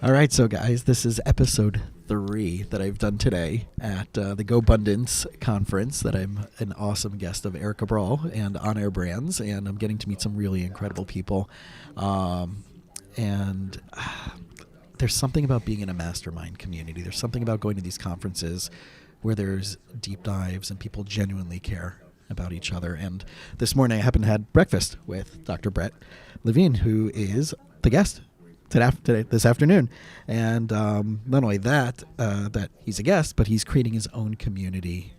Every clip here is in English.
All right, so guys, this is episode 3 that I've done today at the GoBundance conference that I'm an awesome guest of Erica Brawl and On Air Brands, and I'm getting to meet some really incredible people. And there's something about being in a mastermind community. There's something about going to these conferences where there's deep dives and people genuinely care about each other. And this morning I happened to have breakfast with Dr. Brett Levine, who is the guest this afternoon. And not only that he's a guest, but he's creating his own community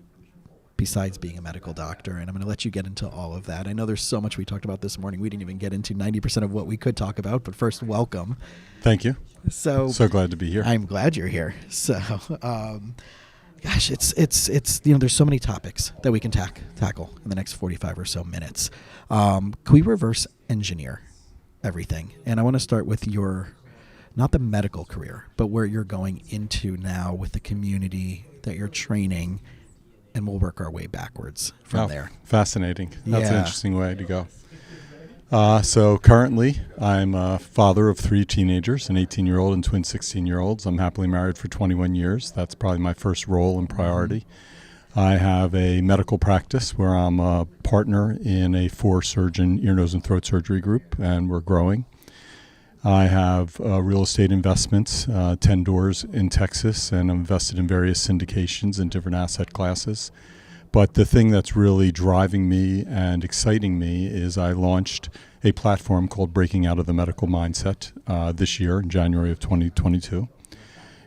besides being a medical doctor. And I'm going to let you get into all of that. I know there's so much we talked about this morning. We didn't even get into 90% of what we could talk about, but first, welcome. Thank you. So glad to be here. I'm glad you're here. So, gosh, it's there's so many topics that we can tackle in the next 45 or so minutes. Can we reverse engineer everything? And I want to start with your, not the medical career, but where you're going into now with the community that you're training, and we'll work our way backwards from there. Fascinating. That's an interesting way to go. So currently, I'm a father of 3 teenagers, an 18-year-old and twin 16-year-olds. I'm happily married for 21 years. That's probably my first role and priority. I have a medical practice where I'm a partner in a 4-surgeon ear, nose, and throat surgery group, and we're growing. I have real estate investments, 10 doors in Texas, and I'm invested in various syndications in different asset classes. But the thing that's really driving me and exciting me is I launched a platform called Breaking Out of the Medical Mindset this year, in January of 2022.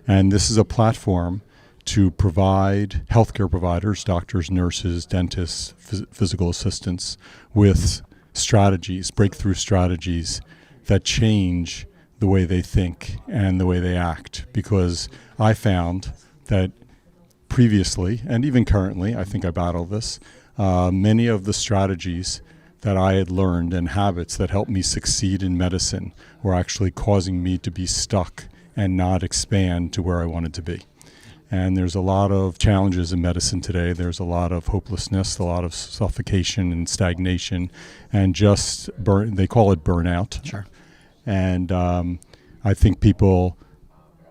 And this is a platform to provide healthcare providers, doctors, nurses, dentists, physical assistants with strategies, breakthrough strategies that change the way they think and the way they act. Because I found that previously, and even currently, I think I battle this, many of the strategies that I had learned and habits that helped me succeed in medicine were actually causing me to be stuck and not expand to where I wanted to be. And there's a lot of challenges in medicine today. There's a lot of hopelessness, a lot of suffocation and stagnation, and just they call it burnout. Sure. And I think people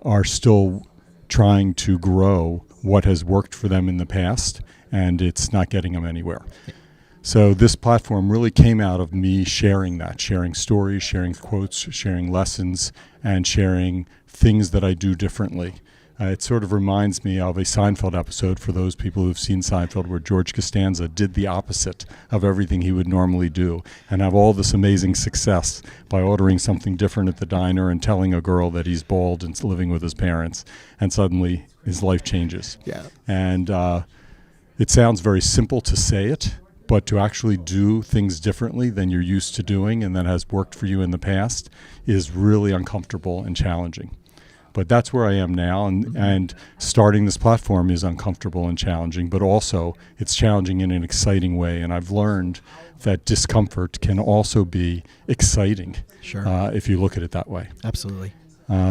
are still trying to grow what has worked for them in the past, and it's not getting them anywhere. So this platform really came out of me sharing stories, sharing quotes, sharing lessons, and sharing things that I do differently. It sort of reminds me of a Seinfeld episode, for those people who've seen Seinfeld, where George Costanza did the opposite of everything he would normally do and have all this amazing success by ordering something different at the diner and telling a girl that he's bald and living with his parents, and suddenly his life changes. Yeah. And it sounds very simple to say it, but to actually do things differently than you're used to doing and that has worked for you in the past is really uncomfortable and challenging. But that's where I am now, and starting this platform is uncomfortable and challenging, but also it's challenging in an exciting way. And I've learned that discomfort can also be exciting. Sure. If you look at it that way. Absolutely.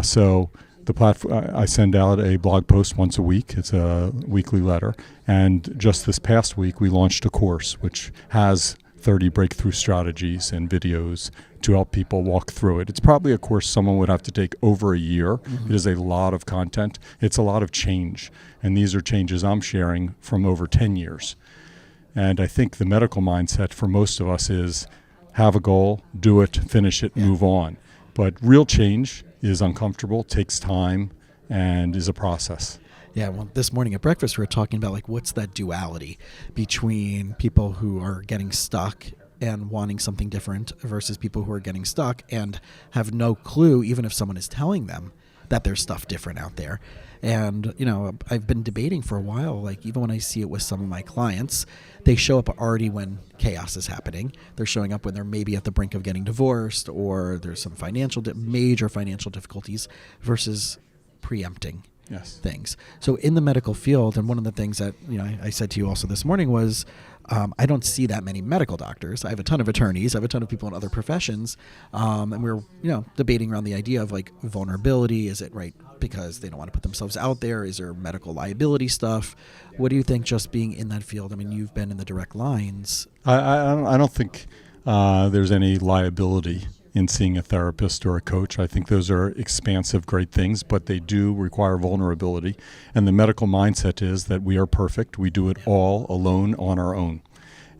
So the platform, I send out a blog post once a week. It's a weekly letter. And just this past week, we launched a course which has 30 breakthrough strategies and videos to help people walk through it. It's probably a course someone would have to take over a year. Mm-hmm. It is a lot of content. It's a lot of change. And these are changes I'm sharing from over 10 years. And I think the medical mindset for most of us is have a goal, do it, finish it, move on. But real change is uncomfortable, takes time, and is a process. Yeah, well, this morning at breakfast we were talking about what's that duality between people who are getting stuck and wanting something different versus people who are getting stuck and have no clue, even if someone is telling them that there's stuff different out there. And, I've been debating for a while, even when I see it with some of my clients, they show up already when chaos is happening. They're showing up when they're maybe at the brink of getting divorced or there's some major financial difficulties versus preempting things. So in the medical field, and one of the things that I said to you also this morning was I don't see that many medical doctors. I have a ton of attorneys. I have a ton of people in other professions. And we're debating around the idea of vulnerability. Is it right because they don't want to put themselves out there? Is there medical liability stuff? What do you think, just being in that field? I mean, you've been in the direct lines. I don't think there's any liability in seeing a therapist or a coach. I think those are expansive, great things, but they do require vulnerability. And the medical mindset is that we are perfect. We do it all alone on our own.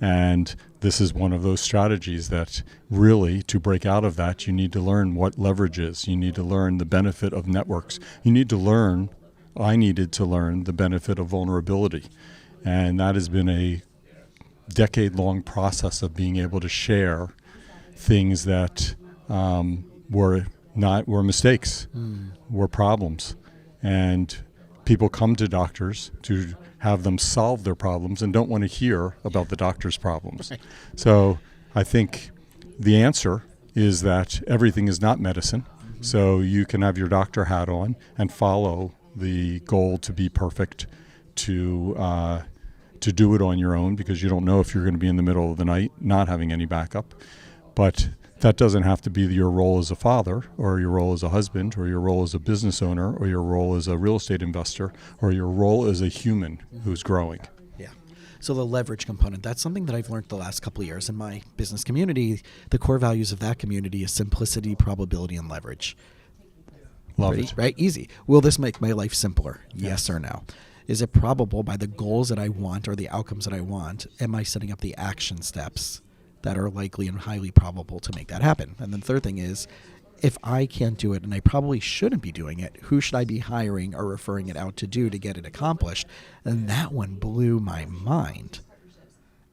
And this is one of those strategies that really, to break out of that, you need to learn what leverage is. You need to learn the benefit of networks. You need to learn, I needed to learn the benefit of vulnerability. And that has been a decade-long process of being able to share things that were mistakes, were problems. And people come to doctors to have them solve their problems and don't want to hear about the doctor's problems. Right. So I think the answer is that everything is not medicine. Mm-hmm. So you can have your doctor hat on and follow the goal to be perfect, to do it on your own, because you don't know if you're going to be in the middle of the night not having any backup. But that doesn't have to be your role as a father, or your role as a husband, or your role as a business owner, or your role as a real estate investor, or your role as a human who's growing. Yeah. So the leverage component, that's something that I've learned the last couple of years in my business community. The core values of that community is simplicity, probability, and leverage. Love it. Right? Easy. Will this make my life simpler? Yes or no? Is it probable by the goals that I want or the outcomes that I want? Am I setting up the action steps that are likely and highly probable to make that happen? And then the third thing is, if I can't do it and I probably shouldn't be doing it, who should I be hiring or referring it out to do to get it accomplished? And that one blew my mind.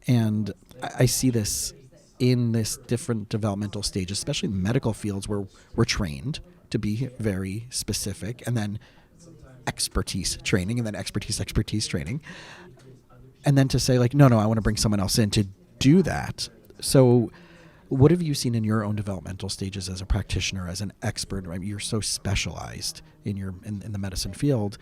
And I see this in this different developmental stage, especially in medical fields where we're trained to be very specific, and then expertise training, and then expertise training. And then to say like, no, I want to bring someone else in to do that. So what have you seen in your own developmental stages as a practitioner, as an expert? I mean, you're so specialized in the medicine field.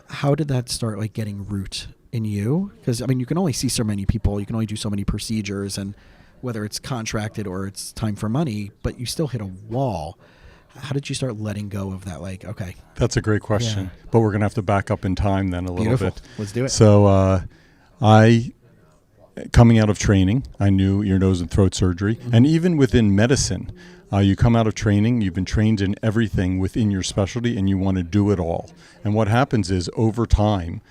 How did that start like getting root in you? Because I mean, you can only see so many people, you can only do so many procedures, and whether it's contracted or it's time for money, but you still hit a wall. How did you start letting go of that? Like, okay. That's a great question, but we're going to have to back up in time then a little bit. Let's do it. So coming out of training, I knew ear, nose, and throat surgery. Mm-hmm. And even within medicine, you come out of training, you've been trained in everything within your specialty, and you want to do it all. And what happens is, over time,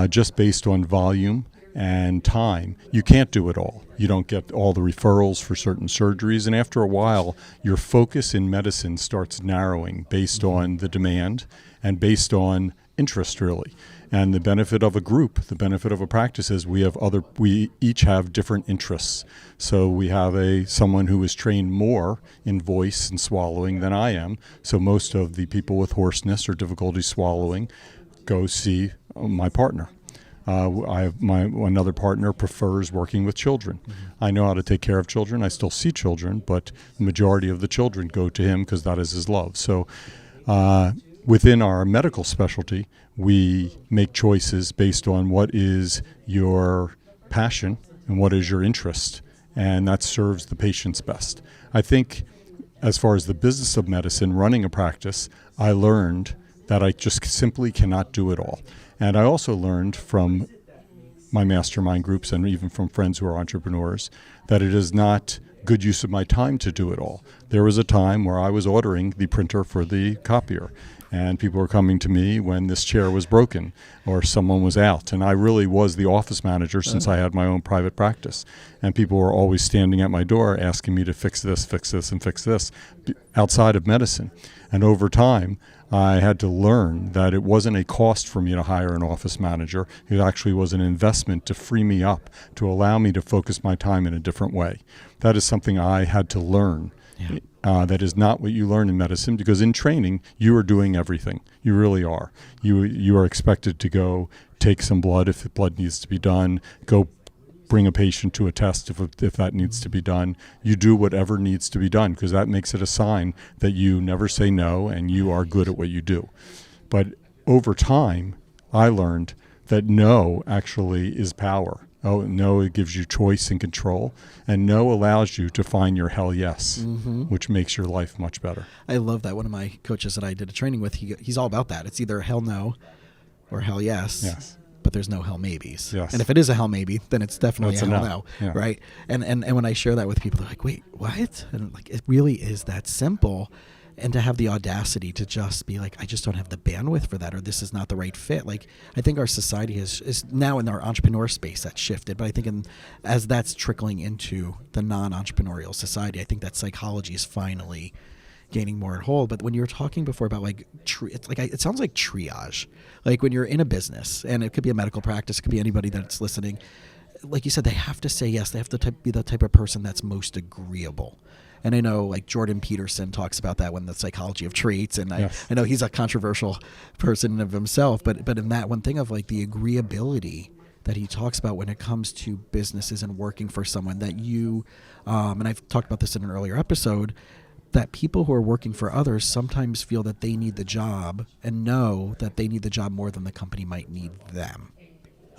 just based on volume and time, you can't do it all. You don't get all the referrals for certain surgeries, and after a while, your focus in medicine starts narrowing based on the demand and based on interest, really. And the benefit of a group, the benefit of a practice is we each have different interests. So we have someone who is trained more in voice and swallowing than I am. So most of the people with hoarseness or difficulty swallowing go see my partner. Another partner prefers working with children. Mm-hmm. I know how to take care of children. I still see children, but the majority of the children go to him because that is his love. So within our medical specialty, we make choices based on what is your passion and what is your interest, and that serves the patients best. I think as far as the business of medicine, running a practice, I learned that I just simply cannot do it all. And I also learned from my mastermind groups and even from friends who are entrepreneurs that it is not good use of my time to do it all. There was a time where I was ordering the printer for the copier, and people were coming to me when this chair was broken or someone was out. And I really was the office manager since I had my own private practice. And people were always standing at my door asking me to fix this, and fix this outside of medicine. And over time, I had to learn that it wasn't a cost for me to hire an office manager. It actually was an investment to free me up, to allow me to focus my time in a different way. That is something I had to learn. Yeah. That is not what you learn in medicine, because in training, you are doing everything. You really are. You are expected to go take some blood if blood needs to be done, go bring a patient to a test if that needs to be done. You do whatever needs to be done, because that makes it a sign that you never say no and you are good at what you do. But over time, I learned that no actually is power. Oh, no, it gives you choice and control. And no allows you to find your hell yes, which makes your life much better. I love that. One of my coaches that I did a training with, he's all about that. It's either hell no or hell yes. Yes. but there's no hell maybes. Yes. And if it is a hell maybe, then it's definitely That's a a hell no. no, Yeah. right? And when I share that with people, they're like, wait, what? And like, it really is that simple. And to have the audacity to just be like, I just don't have the bandwidth for that, or this is not the right fit. Like, I think our society is now in our entrepreneur space that's shifted, but I think as that's trickling into the non-entrepreneurial society, I think that psychology is finally gaining more hold. But when you were talking before about like, it sounds like triage. Like when you're in a business, and it could be a medical practice, it could be anybody that's listening. Like you said, they have to say yes. They have to be the type of person that's most agreeable. And I know like Jordan Peterson talks about that when the psychology of traits. And Yes. I know he's a controversial person of himself, but in that one thing of like the agreeability that he talks about when it comes to businesses and working for someone that you, and I've talked about this in an earlier episode, that people who are working for others sometimes feel that they need the job and know that they need the job more than the company might need them.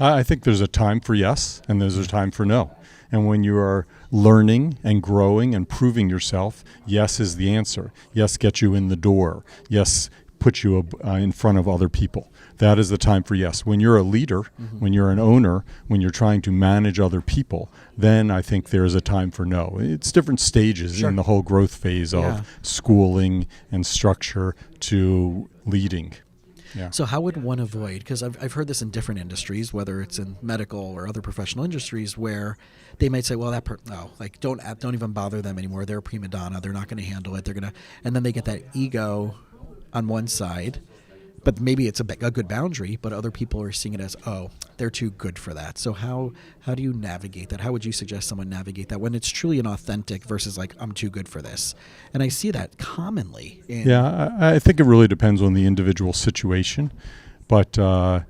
I think there's a time for yes, and there's a time for no. And when you are learning and growing and proving yourself, yes is the answer. Yes gets you in the door. Yes puts you in front of other people. That is the time for yes. When you're a leader, when you're an owner, when you're trying to manage other people, then I think there's a time for no. It's different stages in the whole growth phase of schooling and structure to leading. Yeah. So how would one avoid, because I've heard this in different industries, whether it's in medical or other professional industries, where they might say, well, don't even bother them anymore. They're a prima donna. They're not going to handle it. And then they get that ego on one side, but maybe it's a good boundary, but other people are seeing it as, oh, they're too good for that. So how do you navigate that? How would you suggest someone navigate that when it's truly an authentic versus like, I'm too good for this? And I see that commonly. I think it really depends on the individual situation, but I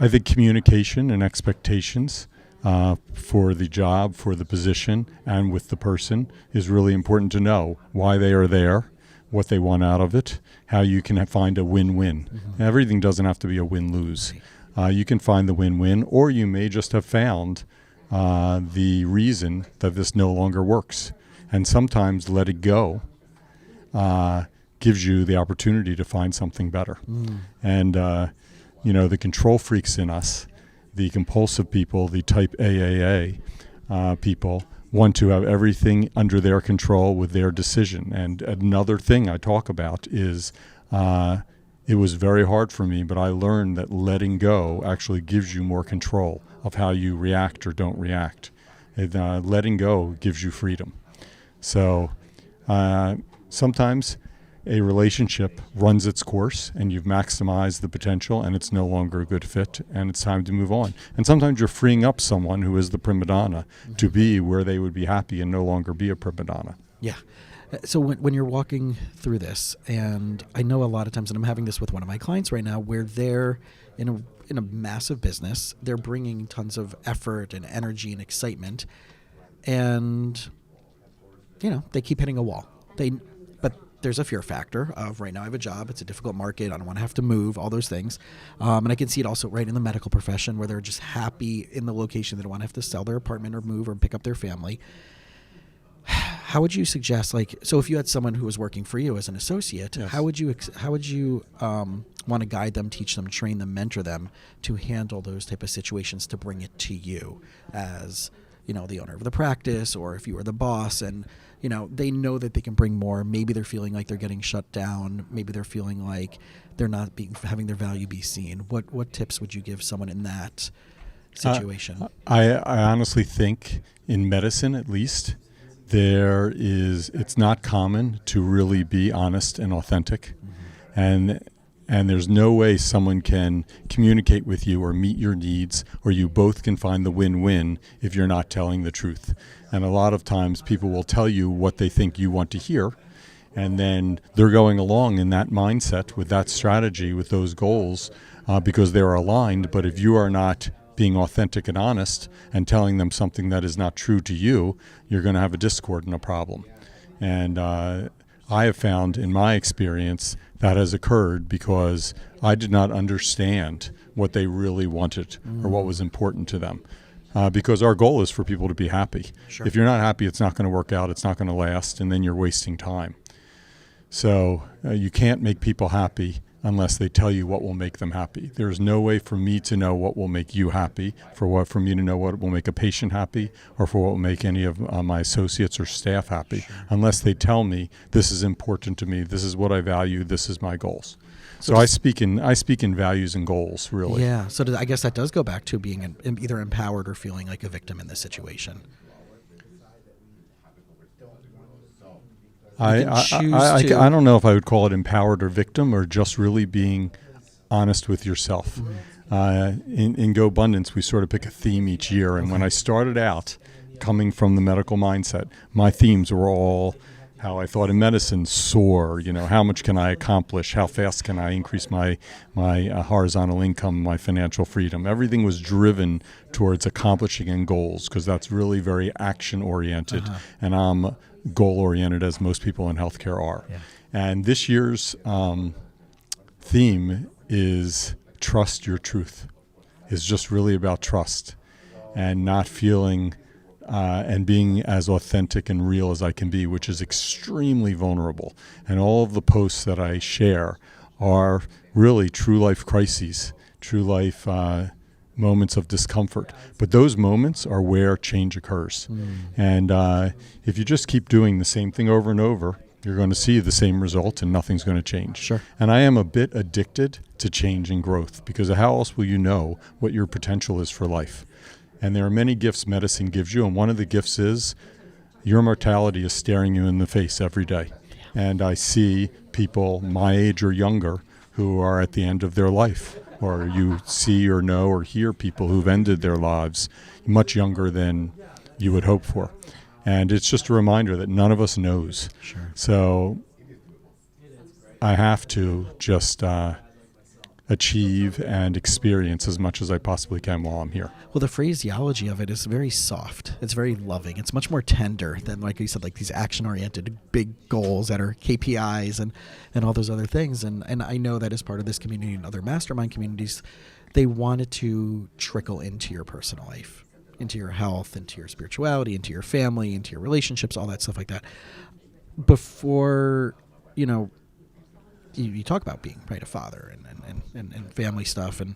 think communication and expectations for the job, for the position, and with the person is really important to know why they are there, what they want out of it, how you can find a win-win. Everything doesn't have to be a win-lose. You can find the win-win, or you may just have found the reason that this no longer works. And sometimes let it go gives you the opportunity to find something better. And, the control freaks in us, the compulsive people, the type AAA people, want to have everything under their control with their decision. And another thing I talk about is it was very hard for me, but I learned that letting go actually gives you more control of how you react or don't react. And, letting go gives you freedom. So sometimes a relationship runs its course and you've maximized the potential and it's no longer a good fit and it's time to move on. And sometimes you're freeing up someone who is the prima donna to be where they would be happy and no longer be a prima donna. Yeah. So when you're walking through this, and I know a lot of times, and I'm having this with one of my clients right now, where they're in a massive business, they're bringing tons of effort and energy and excitement, and they keep hitting a wall. But there's a fear factor of right now I have a job, it's a difficult market, I don't want to have to move, all those things. And I can see it also right in the medical profession where they're just happy in the location. They don't want to have to sell their apartment or move or pick up their family. How would you suggest, so if you had someone who was working for you as an associate, yes. how would you want to guide them, teach them, train them, mentor them to handle those type of situations to bring it to you as, the owner of the practice, or if you were the boss and, they know that they can bring more. Maybe they're feeling like they're getting shut down. Maybe they're feeling like they're not having their value be seen. What tips would you give someone in that situation? I honestly think in medicine, at least, it's not common to really be honest and authentic. And there's no way someone can communicate with you or meet your needs, or you both can find the win-win if you're not telling the truth. And a lot of times people will tell you what they think you want to hear, and then they're going along in that mindset with that strategy, with those goals, because they're aligned. But if you are not being authentic and honest and telling them something that is not true to you, you're going to have a discord and a problem. And I have found in my experience that has occurred because I did not understand what they really wanted or what was important to them. Because our goal is for people to be happy. Sure. If you're not happy, it's not going to work out, it's not going to last, and then you're wasting time. So you can't make people happy unless they tell you what will make them happy. There's no way for me to know what will make you happy, for me to know what will make a patient happy, or for what will make any of my associates or staff happy, unless they tell me this is important to me, this is what I value, this is my goals. So I speak in values and goals, really. Yeah. So I guess that does go back to being either empowered or feeling like a victim in this situation. I don't know if I would call it empowered or victim, or just really being honest with yourself. Mm-hmm. In GoBundance, we sort of pick a theme each year. And when I started out coming from the medical mindset, my themes were all how I thought in medicine, soar, how much can I accomplish? How fast can I increase my horizontal income, my financial freedom? Everything was driven towards accomplishing end goals, because that's really very action-oriented. And I'm goal-oriented, as most people in healthcare are. Yeah. And this year's theme is trust your truth. It's just really about trust and not feeling and being as authentic and real as I can be, which is extremely vulnerable. And all of the posts that I share are really true life crises, true life moments of discomfort. But those moments are where change occurs. And if you just keep doing the same thing over and over, you're going to see the same result and nothing's going to change. Sure. And I am a bit addicted to change and growth, because how else will you know what your potential is for life? And there are many gifts medicine gives you, and one of the gifts is your mortality is staring you in the face every day. And I see people my age or younger who are at the end of their life, or you see or know or hear people who've ended their lives much younger than you would hope for. And it's just a reminder that none of us knows. Sure. So I have to just achieve and experience as much as I possibly can while I'm here. Well, the phraseology of it is very soft. It's very loving. It's much more tender than, like you said, like these action-oriented big goals that are KPIs and all those other things. And I know that as part of this community and other mastermind communities, they want it to trickle into your personal life, into your health, into your spirituality, into your family, into your relationships, all that stuff like that. Before, you talk about being a father and family stuff, and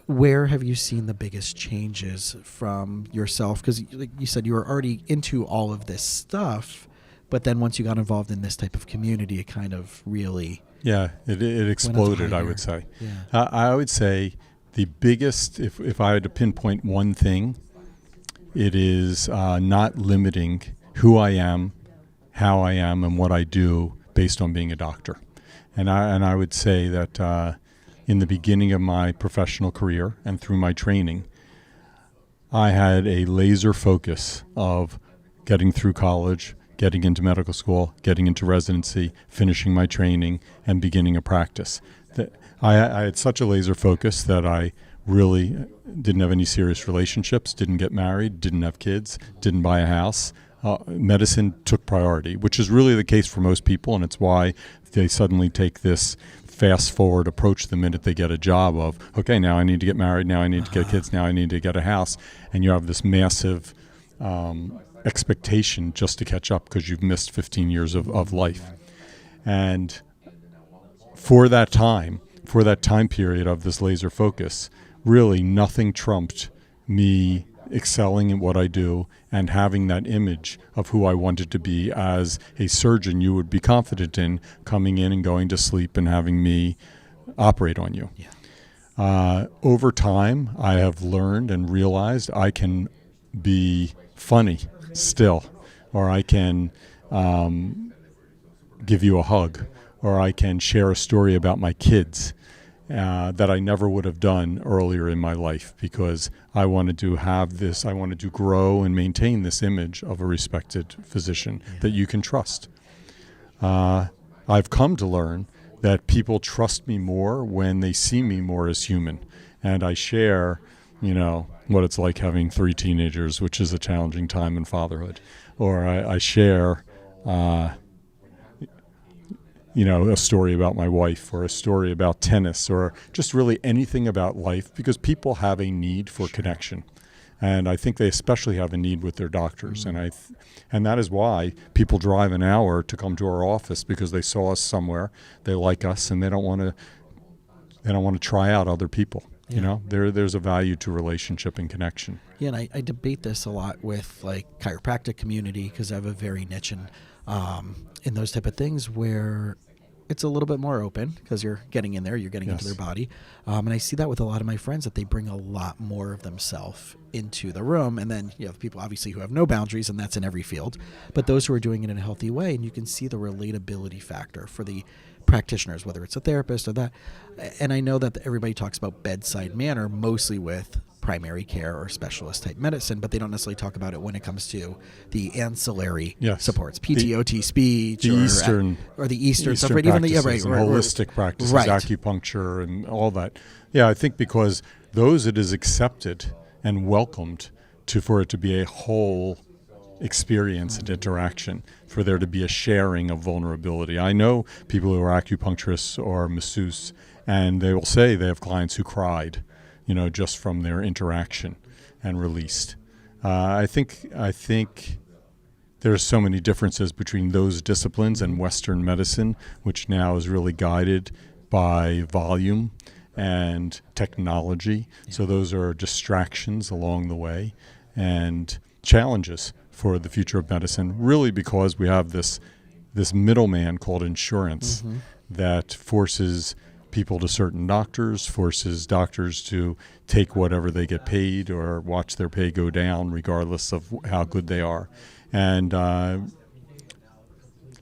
where have you seen the biggest changes from yourself? Because like you said, you were already into all of this stuff, but then once you got involved in this type of community, it kind of really it exploded. I would say. I would say the biggest, if I had to pinpoint one thing, it is not limiting who I am, how I am, and what I do based on being a doctor. And I would say that in the beginning of my professional career and through my training, I had a laser focus of getting through college, getting into medical school, getting into residency, finishing my training, and beginning a practice. I had such a laser focus that I really didn't have any serious relationships, didn't get married, didn't have kids, didn't buy a house. Medicine took priority, which is really the case for most people, and it's why they suddenly take this fast-forward approach the minute they get a job of, okay, now I need to get married, now I need to get kids, now I need to get a house, and you have this massive expectation just to catch up because you've missed 15 years of life. And for that time period of this laser focus, really nothing trumped me excelling in what I do and having that image of who I wanted to be as a surgeon you would be confident in, coming in and going to sleep and having me operate on you. Yeah. Over time, I have learned and realized I can be funny still, or I can give you a hug, or I can share a story about my kids that I never would have done earlier in my life, because I wanted to have this, I wanted to grow and maintain this image of a respected physician that you can trust. I've come to learn that people trust me more when they see me more as human. And I share, what it's like having 3 teenagers, which is a challenging time in fatherhood. Or I share a story about my wife, or a story about tennis, or just really anything about life, because people have a need for connection. And I think they especially have a need with their doctors. Mm-hmm. And that is why people drive an hour to come to our office, because they saw us somewhere, they like us, and they don't want to They don't want to try out other people. Yeah. You know, there's a value to relationship and connection. Yeah, and I debate this a lot with like chiropractic community because I have a very niche in those type of things where it's a little bit more open because you're getting in there, you're getting into their body. And I see that with a lot of my friends that they bring a lot more of themselves into the room. And then you have people obviously who have no boundaries, and that's in every field, but those who are doing it in a healthy way. And you can see the relatability factor for the practitioners, whether it's a therapist or that. And I know that everybody talks about bedside manner mostly with primary care or specialist type medicine, but they don't necessarily talk about it when it comes to the ancillary supports, PTOT, speech, the Eastern stuff, right? Even the holistic practices, acupuncture, and all that. Yeah, I think because those it is accepted and welcomed for it to be a whole experience and interaction, for there to be a sharing of vulnerability. I know people who are acupuncturists or masseuse, and they will say they have clients who cried, just from their interaction and released. I think there's so many differences between those disciplines and Western medicine, which now is really guided by volume and technology. Yeah. So those are distractions along the way and challenges for the future of medicine, really because we have this middleman called insurance that forces people to certain doctors, forces doctors to take whatever they get paid or watch their pay go down regardless of how good they are. And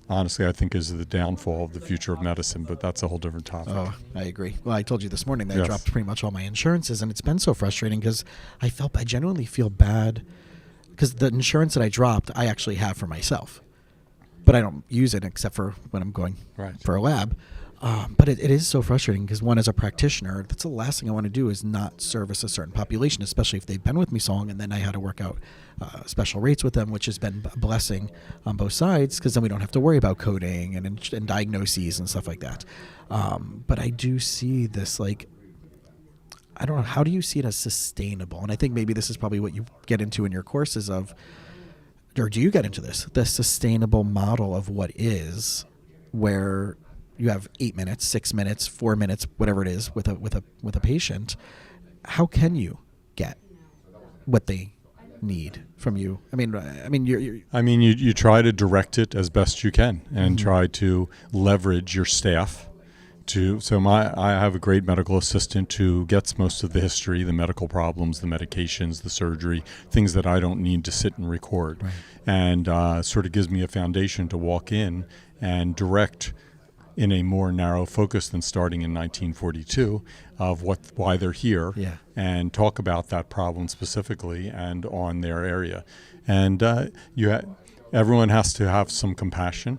honestly, I think is the downfall of the future of medicine, but that's a whole different topic. Oh, I agree. Well, I told you this morning that I dropped pretty much all my insurances, and it's been so frustrating because I genuinely feel bad because the insurance that I dropped, I actually have for myself, but I don't use it except for when I'm going for a lab. But it is so frustrating because as a practitioner, that's the last thing I want to do is not service a certain population, especially if they've been with me so long, and then I had to work out special rates with them, which has been a blessing on both sides because then we don't have to worry about coding and diagnoses and stuff like that. But I do see this I don't know, how do you see it as sustainable? And I think maybe this is probably what you get into in your courses or do you get into this, the sustainable model of what is, where you have 8 minutes, 6 minutes, 4 minutes, whatever it is with a patient. How can you get what they need from you? You try to direct it as best you can and try to leverage your staff. I have a great medical assistant who gets most of the history, the medical problems, the medications, the surgery, things that I don't need to sit and record, and sort of gives me a foundation to walk in and direct in a more narrow focus than starting in 1942 of why they're here, and talk about that problem specifically and on their area. And everyone has to have some compassion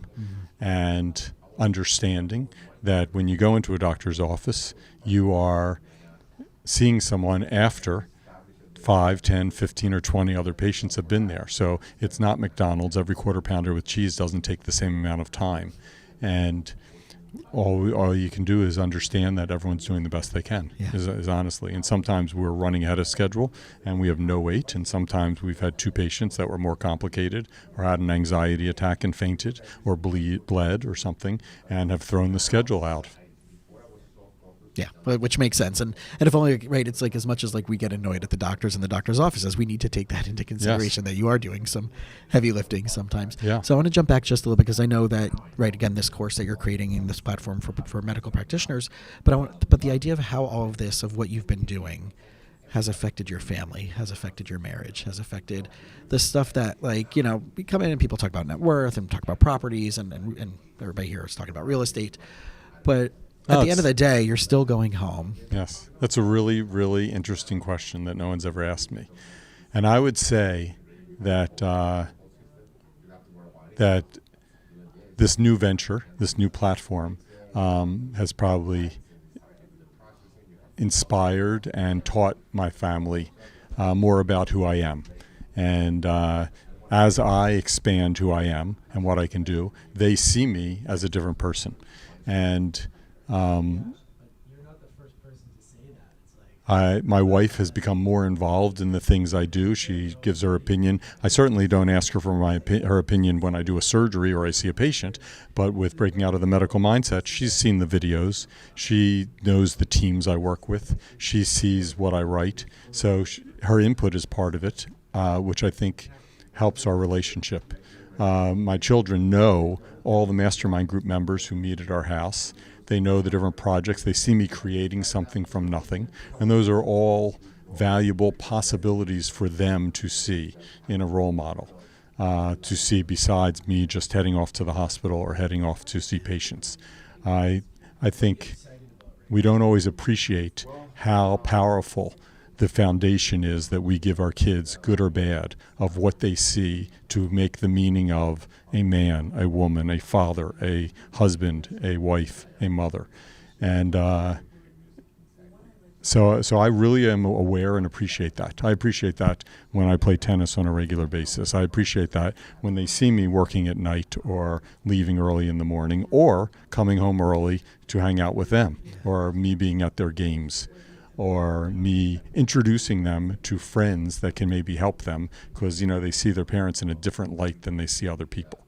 and understanding that when you go into a doctor's office, you are seeing someone after 5, 10, 15, or 20 other patients have been there. So it's not McDonald's. Every quarter pounder with cheese doesn't take the same amount of time. And all you can do is understand that everyone's doing the best they can, is honestly. And sometimes we're running ahead of schedule and we have no wait. And sometimes we've had 2 patients that were more complicated or had an anxiety attack and fainted or bled or something and have thrown the schedule out. Yeah, which makes sense. And if only, it's like as much as we get annoyed at the doctors in the doctor's offices, we need to take that into consideration that you are doing some heavy lifting sometimes. Yeah. So I want to jump back just a little bit because I know that, again, this course that you're creating in this platform for medical practitioners, but the idea of how all of this, of what you've been doing, has affected your family, has affected your marriage, has affected the stuff that, we come in and people talk about net worth and talk about properties and everybody here is talking about real estate, but at the end of the day, you're still going home. Yes. That's a really, really interesting question that no one's ever asked me. And I would say that that this new venture, this new platform, has probably inspired and taught my family more about who I am. And as I expand who I am and what I can do, they see me as a different person. And You're not the first person to say that. It's My wife has become more involved in the things I do. She gives her opinion. I certainly don't ask her for her opinion when I do a surgery or I see a patient, but with breaking out of the medical mindset, she's seen the videos. She knows the teams I work with. She sees what I write. So her input is part of it, which I think helps our relationship. My children know all the mastermind group members who meet at our house. They know the different projects. They see me creating something from nothing. And those are all valuable possibilities for them to see in a role model, to see besides me just heading off to the hospital or heading off to see patients. I think we don't always appreciate how powerful the foundation is that we give our kids, good or bad, of what they see to make the meaning of a man, a woman, a father, a husband, a wife, a mother. And so I really am aware and appreciate that. I appreciate that when I play tennis on a regular basis. I appreciate that when they see me working at night or leaving early in the morning or coming home early to hang out with them, or me being at their games, or me introducing them to friends that can maybe help them because, they see their parents in a different light than they see other people.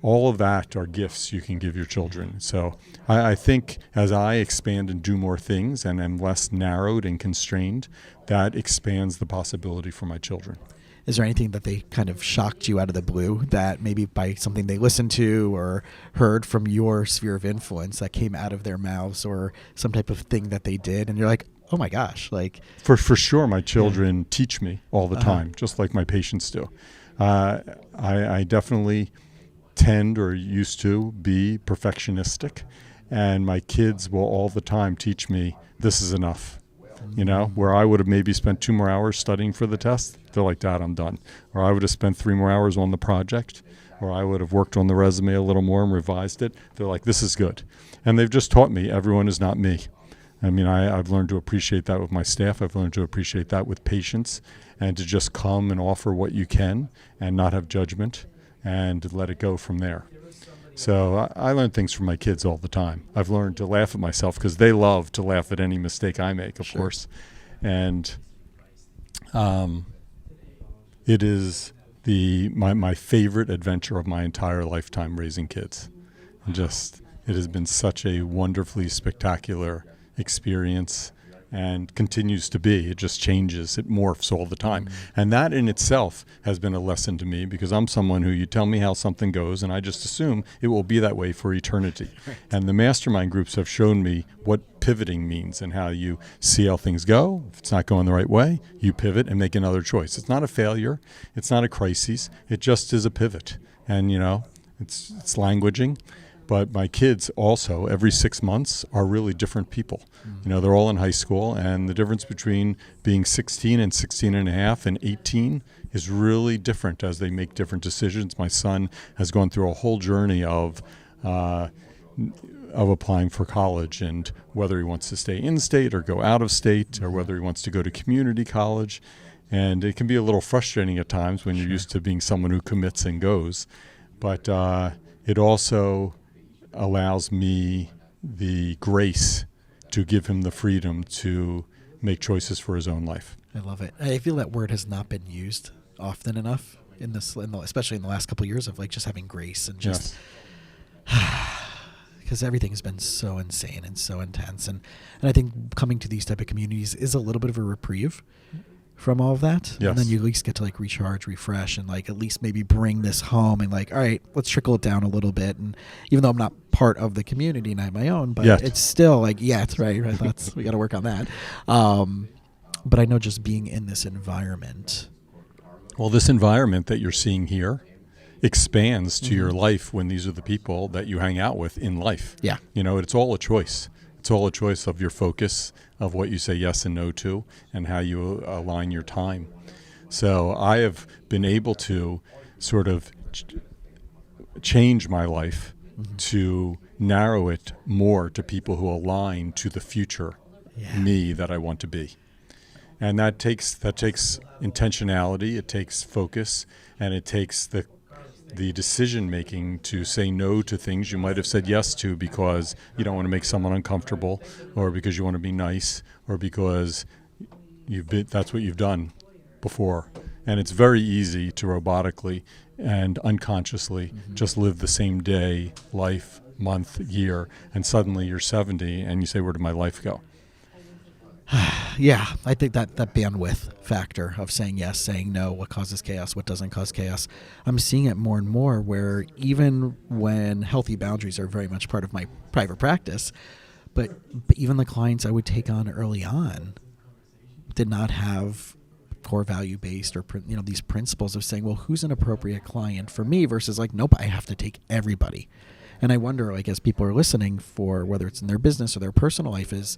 All of that are gifts you can give your children. So I think as I expand and do more things and am less narrowed and constrained, that expands the possibility for my children. Is there anything that they kind of shocked you out of the blue that maybe by something they listened to or heard from your sphere of influence that came out of their mouths, or some type of thing that they did and you're like, oh my gosh, like for sure my children teach me all the time, just like my patients do. I definitely tend or used to be perfectionistic, and my kids will all the time teach me this is enough. Where I would have maybe spent 2 more hours studying for the test, they're like, Dad, I'm done. Or I would have spent 3 more hours on the project, or I would have worked on the resume a little more and revised it. They're like, this is good. And they've just taught me everyone is not me. I mean, I've learned to appreciate that with my staff. I've learned to appreciate that with patients, and to just come and offer what you can and not have judgment and let it go from there. So I learn things from my kids all the time. I've learned to laugh at myself because they love to laugh at any mistake I make, of course. And it is my favorite adventure of my entire lifetime, raising kids. And it has been such a wonderfully spectacular experience, and continues to be. It just changes, it morphs all the time. And that in itself has been a lesson to me, because I'm someone who, you tell me how something goes and I just assume it will be that way for eternity. Right. And the mastermind groups have shown me what pivoting means and how you see how things go. If it's not going the right way, you pivot and make another choice. It's not a failure, it's not a crisis, it just is a pivot. And it's languaging. But my kids also, every 6 months, are really different people. They're all in high school, and the difference between being 16 and 16 and a half and 18 is really different as they make different decisions. My son has gone through a whole journey of applying for college, and whether he wants to stay in state or go out of state, or whether he wants to go to community college. And it can be a little frustrating at times when you're used to being someone who commits and goes. But it also allows me the grace to give him the freedom to make choices for his own life. I love it. I feel that word has not been used often enough especially in the last couple of years, of like just having grace and just because everything has been so insane and so intense. And I think coming to these type of communities is a little bit of a reprieve from all of that. Yes. And then you at least get to like recharge, refresh, and like at least maybe bring this home and like, all right, let's trickle it down a little bit. And even though I'm not part of the community and I have my own, but it's still like, it's right. We got to work on that. But I know just being in this environment. Well, this environment that you're seeing here expands to your life when these are the people that you hang out with in life. Yeah. It's all a choice. It's all a choice of your focus, of what you say yes and no to, and how you align your time. So I have been able to sort of change my life to narrow it more to people who align to the future me that I want to be. And that takes intentionality, it takes focus, and it takes the decision making to say no to things you might have said yes to because you don't want to make someone uncomfortable, or because you want to be nice, or because that's what you've done before. And it's very easy to robotically and unconsciously just live the same day, life, month, year, and suddenly you're 70 and you say, where did my life go? Yeah, I think that bandwidth factor of saying yes, saying no, what causes chaos, what doesn't cause chaos, I'm seeing it more and more where even when healthy boundaries are very much part of my private practice, but even the clients I would take on early on did not have core value based or these principles of saying, well, who's an appropriate client for me versus like, nope, I have to take everybody. And I wonder, like, as people are listening, for whether it's in their business or their personal life, is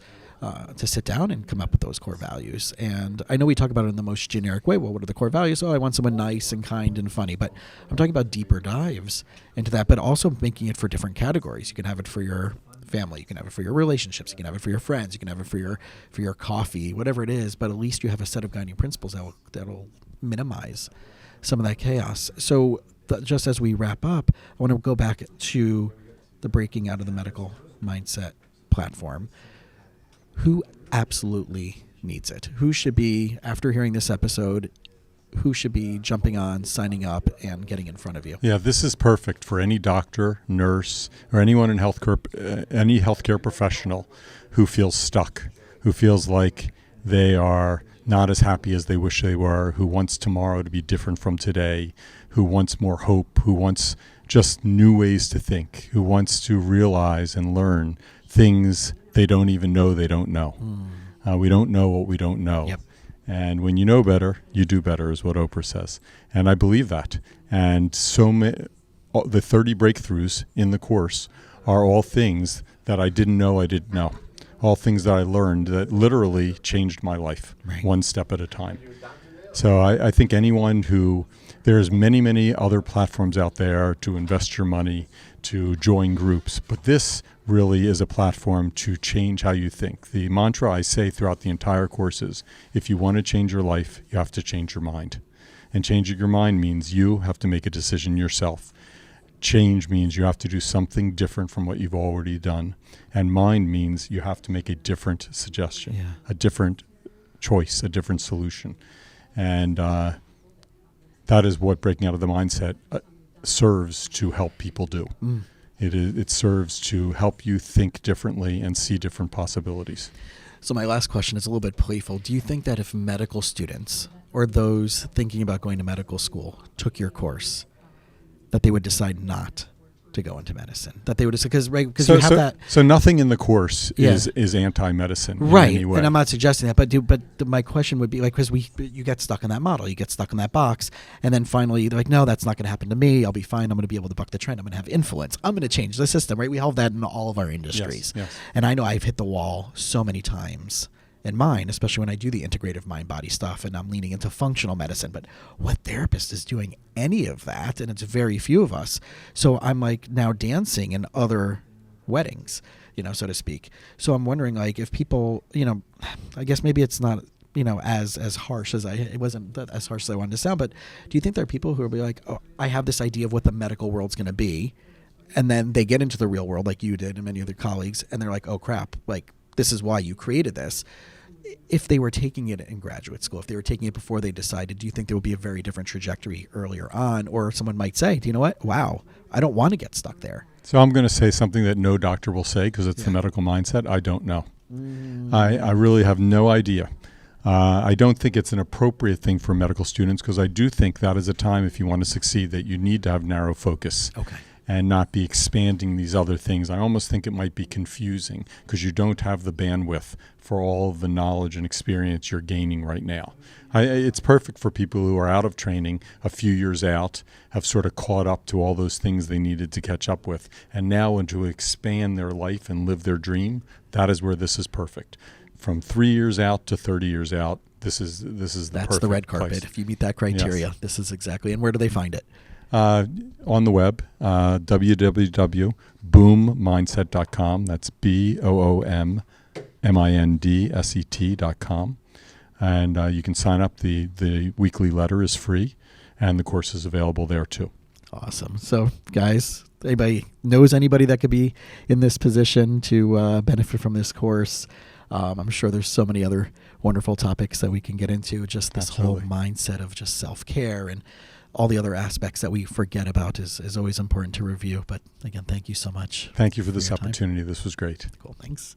to sit down and come up with those core values. And I know we talk about it in the most generic way. Well, what are the core values? Oh, I want someone nice and kind and funny. But I'm talking about deeper dives into that, but also making it for different categories. You can have it for your family. You can have it for your relationships. You can have it for your friends. You can have it for your coffee, whatever it is. But at least you have a set of guiding principles that'll minimize some of that chaos. So just as we wrap up, I want to go back to the breaking out of the medical mindset platform. Who absolutely needs it? Who should be, after hearing this episode, who should be jumping on, signing up, and getting in front of you? Yeah, this is perfect for any doctor, nurse, or anyone in healthcare, any healthcare professional who feels stuck, who feels like they are not as happy as they wish they were, who wants tomorrow to be different from today, who wants more hope, who wants just new ways to think, who wants to realize and learn things they don't even know they don't know. We don't know what we don't know. Yep. And when you know better, you do better, is what Oprah says. And I believe that. And the 30 breakthroughs in the course are all things that I didn't know I didn't know. All things that I learned that literally changed my life, right, one step at a time. So I think anyone there's many, many other platforms out there to invest your money, to join groups, but this really is a platform to change how you think. The mantra I say throughout the entire course is, if you want to change your life, you have to change your mind. And changing your mind means you have to make a decision yourself. Change means you have to do something different from what you've already done. And mind means you have to make a different suggestion, a different choice, a different solution. And that is what breaking out of the mindset serves to help people do. It serves to help you think differently and see different possibilities. So my last question is a little bit playful. Do you think that if medical students or those thinking about going to medical school took your course, that they would decide not to go into medicine? That they would decide, because you have that. So nothing in the course is anti-medicine, right? In any way. And I'm not suggesting that, but my question would be like, because you get stuck in that model, you get stuck in that box, and then finally they're like, no, that's not going to happen to me. I'll be fine. I'm going to be able to buck the trend. I'm going to have influence. I'm going to change the system. Right? We have that in all of our industries. Yes. And I know I've hit the wall so many times in mine, especially when I do the integrative mind-body stuff and I'm leaning into functional medicine. But what therapist is doing any of that? And it's very few of us. So I'm like now dancing in other weddings, so to speak. So I'm wondering, like, if people, I guess maybe it's not, as harsh as it wasn't as harsh as I wanted to sound, but do you think there are people who will be like, oh, I have this idea of what the medical world's going to be, and then they get into the real world like you did and many other colleagues, and they're like, oh crap, like, this is why you created this. If they were taking it in graduate school, if they were taking it before they decided, do you think there would be a very different trajectory earlier on? Or someone might say, do you know what? Wow, I don't want to get stuck there. So I'm going to say something that no doctor will say because it's the medical mindset. I don't know. I really have no idea. I don't think it's an appropriate thing for medical students because I do think that is a time, if you want to succeed, that you need to have narrow focus. Okay. And not be expanding these other things. I almost think it might be confusing because you don't have the bandwidth for all of the knowledge and experience you're gaining right now. It's perfect for people who are out of training, a few years out, have sort of caught up to all those things they needed to catch up with, and now want to expand their life and live their dream. That is where this is perfect. From 3 years out to 30 years out, this is the perfect That's the red carpet. place. If you meet that criteria, Yes. This is exactly. And where do they find it? On the web, www.boommindset.com. That's BOOMMINDSET.com. And you can sign up. The weekly letter is free, and the course is available there too. Awesome. So, guys, anybody knows anybody that could be in this position to benefit from this course, I'm sure there's so many other wonderful topics that we can get into. Just this Absolutely. whole mindset of just self-care and all the other aspects that we forget about is always important to review. But again, thank you so much. Thank you for this your time. opportunity. This was great. Cool. Thanks.